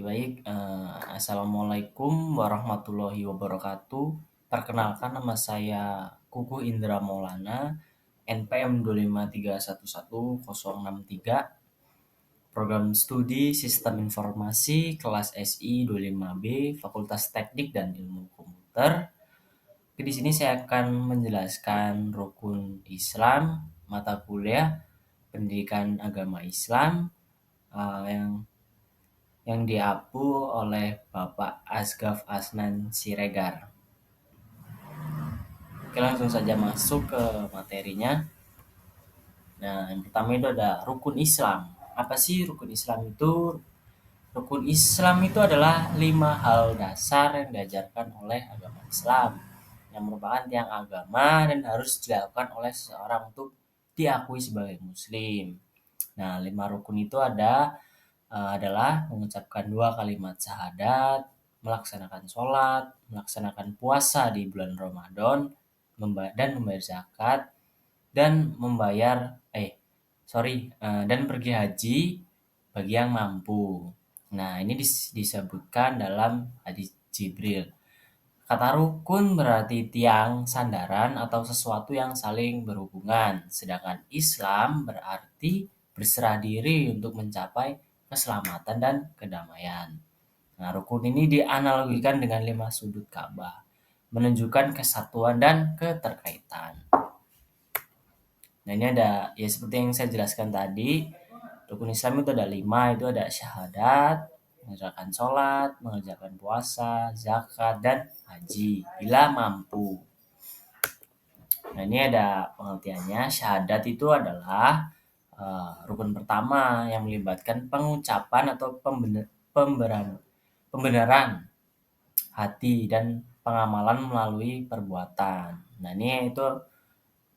Oke, baik. Assalamualaikum warahmatullahi wabarakatuh. Perkenalkan, nama saya Kukuh Indra Maulana, NPM 253111063, Program Studi Sistem Informasi kelas SI 25B, Fakultas Teknik dan Ilmu Komputer. Di sini saya akan menjelaskan rukun Islam, mata kuliah Pendidikan Agama Islam, yang diapu oleh Bapak Asgaf Asnan Siregar. Oke, langsung saja masuk ke materinya. Nah, yang pertama itu ada rukun Islam. Apa sih rukun Islam itu? Rukun Islam itu adalah 5 hal dasar yang diajarkan oleh agama Islam, yang merupakan tiang agama dan harus dilakukan oleh seseorang untuk diakui sebagai muslim. Nah, 5 rukun itu adalah mengucapkan 2 kalimat syahadat, melaksanakan sholat, melaksanakan puasa di bulan Ramadan, dan membayar zakat, dan dan pergi haji bagi yang mampu. Nah, ini disebutkan dalam hadis Jibril. Kata rukun berarti tiang, sandaran, atau sesuatu yang saling berhubungan. Sedangkan Islam berarti berserah diri untuk mencapai keselamatan dan kedamaian. Nah, rukun ini dianalogikan dengan 5 sudut Ka'bah, menunjukkan kesatuan dan keterkaitan. Nah, ini ada, ya seperti yang saya jelaskan tadi, rukun Islam itu ada 5, itu ada syahadat, mengerjakan sholat, mengerjakan puasa, zakat, dan haji, bila mampu. Nah, ini ada pengertiannya. Syahadat itu adalah rukun pertama yang melibatkan pengucapan atau pembenaran hati dan pengamalan melalui perbuatan. Nah, ini itu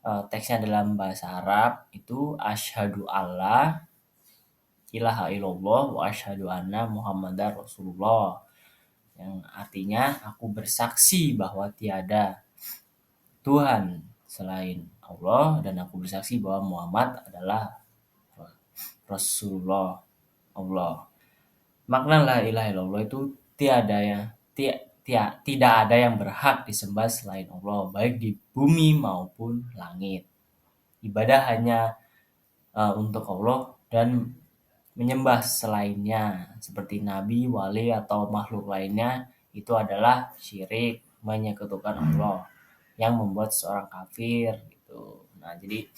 teksnya dalam bahasa Arab itu asyhadu alla ilaha illallah wa asyhadu anna muhammadar rasulullah, yang artinya aku bersaksi bahwa tiada Tuhan selain Allah dan aku bersaksi bahwa Muhammad adalah Rasulullah Allah. Makna la ilaha illallah itu tidak ada yang berhak disembah selain Allah, baik di bumi maupun langit. Ibadah hanya untuk Allah, dan menyembah selainnya seperti nabi, wali, atau makhluk lainnya itu adalah syirik, menyekutukan Allah, yang membuat seorang kafir gitu. Nah, jadi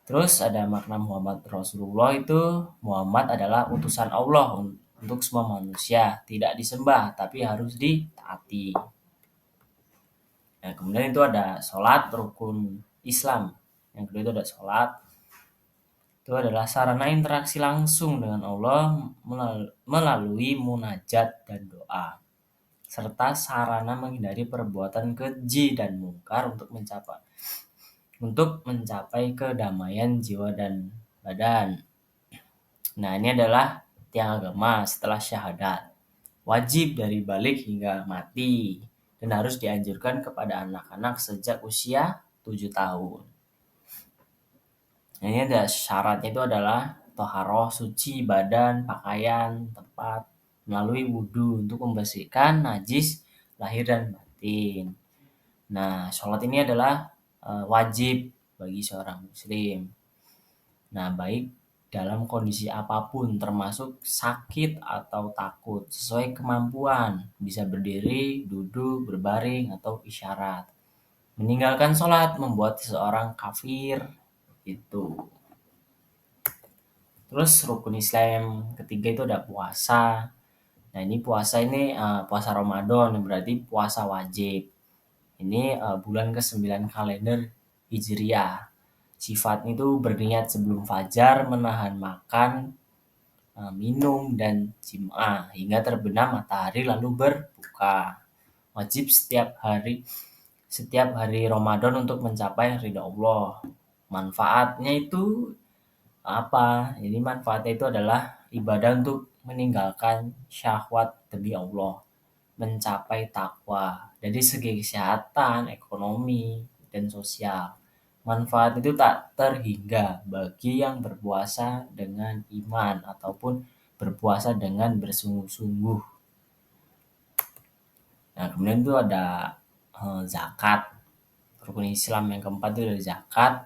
terus ada makna Muhammad Rasulullah, itu Muhammad adalah utusan Allah untuk semua manusia, tidak disembah tapi harus ditaati. Nah, kemudian itu ada sholat, rukun Islam. Yang kedua itu ada sholat. Itu adalah sarana interaksi langsung dengan Allah melalui munajat dan doa, serta sarana menghindari perbuatan keji dan mungkar untuk mencapai kedamaian jiwa dan badan. Nah, ini adalah tiang agama setelah syahadat. Wajib dari balik hingga mati, dan harus dianjurkan kepada anak-anak sejak usia 7 tahun. Nah, ini ada syaratnya, itu adalah toharoh, suci badan, pakaian, tempat, melalui wudhu untuk membersihkan najis lahir dan batin. Nah, sholat ini adalah wajib bagi seorang muslim. Nah, baik dalam kondisi apapun, termasuk sakit atau takut, sesuai kemampuan, bisa berdiri, duduk, berbaring, atau isyarat. Meninggalkan sholat membuat seseorang kafir itu. Terus rukun Islam ketiga itu ada puasa. Nah, ini puasa puasa Ramadan, berarti puasa wajib. Ini bulan ke-9 kalender Hijriah. Sifatnya itu berniat sebelum fajar, menahan makan, minum, dan jimah hingga terbenam matahari lalu berbuka. Wajib setiap hari Ramadan untuk mencapai ridha Allah. Manfaatnya itu apa? Jadi manfaatnya itu adalah ibadah untuk meninggalkan syahwat demi Allah, mencapai takwa dari segi kesehatan, ekonomi, dan sosial. Manfaat itu tak terhingga bagi yang berpuasa dengan iman ataupun berpuasa dengan bersungguh-sungguh. Nah, kemudian itu ada zakat. Rukun Islam yang keempat itu dari zakat.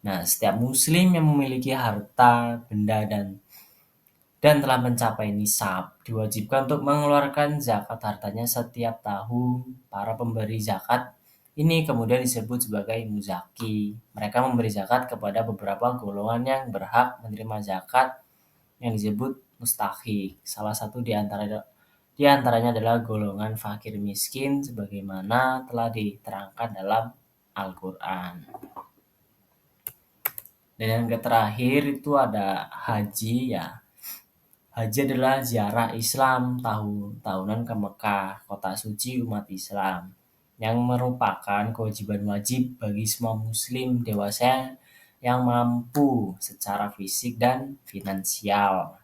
Nah, setiap muslim yang memiliki harta, benda, dan telah mencapai nisab diwajibkan untuk mengeluarkan zakat hartanya setiap tahun. Para pemberi zakat ini kemudian disebut sebagai muzaki. Mereka memberi zakat kepada beberapa golongan yang berhak menerima zakat yang disebut mustahik. Salah satu di antaranya adalah golongan fakir miskin sebagaimana telah diterangkan dalam Al-Quran. Dan yang terakhir itu ada haji ya. Haji adalah ziarah Islam tahunan ke Mekah, kota suci umat Islam, yang merupakan kewajiban wajib bagi semua muslim dewasa yang mampu secara fisik dan finansial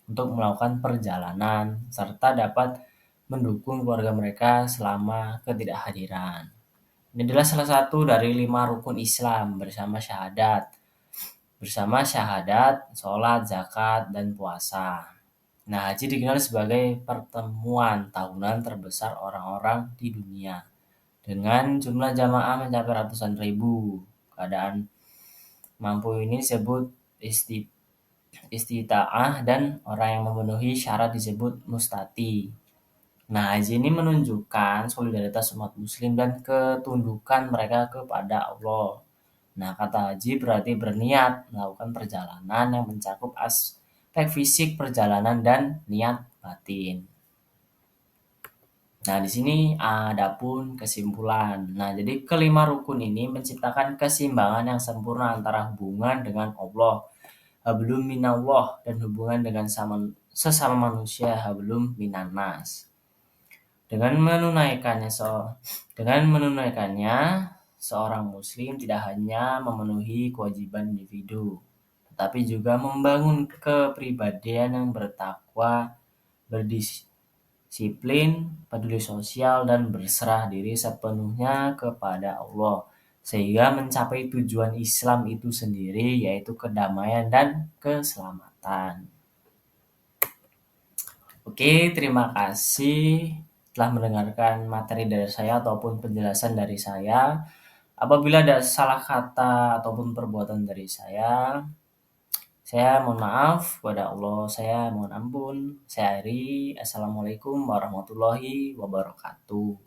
untuk melakukan perjalanan serta dapat mendukung keluarga mereka selama ketidakhadiran. Ini adalah salah satu dari 5 rukun Islam bersama syahadat, sholat, zakat, dan puasa. Nah, haji dikenal sebagai pertemuan tahunan terbesar orang-orang di dunia dengan jumlah jamaah mencapai ratusan ribu. Keadaan mampu ini disebut istita'ah dan orang yang memenuhi syarat disebut mustati. Nah, haji ini menunjukkan solidaritas umat muslim dan ketundukan mereka kepada Allah. Nah, kata haji berarti berniat melakukan perjalanan yang mencakup aspek fisik perjalanan dan niat batin. Nah, di sini ada pun kesimpulan. Nah, jadi kelima rukun ini menciptakan keseimbangan yang sempurna antara hubungan dengan Allah, hablum minallah, dan hubungan dengan sesama manusia, hablum minannas. Dengan menunaikannya, seorang muslim tidak hanya memenuhi kewajiban individu, tetapi juga membangun kepribadian yang bertakwa, berdisiplin, peduli sosial, dan berserah diri sepenuhnya kepada Allah, sehingga mencapai tujuan Islam itu sendiri, yaitu kedamaian dan keselamatan. Oke, terima kasih telah mendengarkan materi dari saya ataupun penjelasan dari saya. Apabila ada salah kata ataupun perbuatan dari saya mohon maaf kepada Allah, saya mohon ampun. Saya akhiri. Assalamualaikum warahmatullahi wabarakatuh.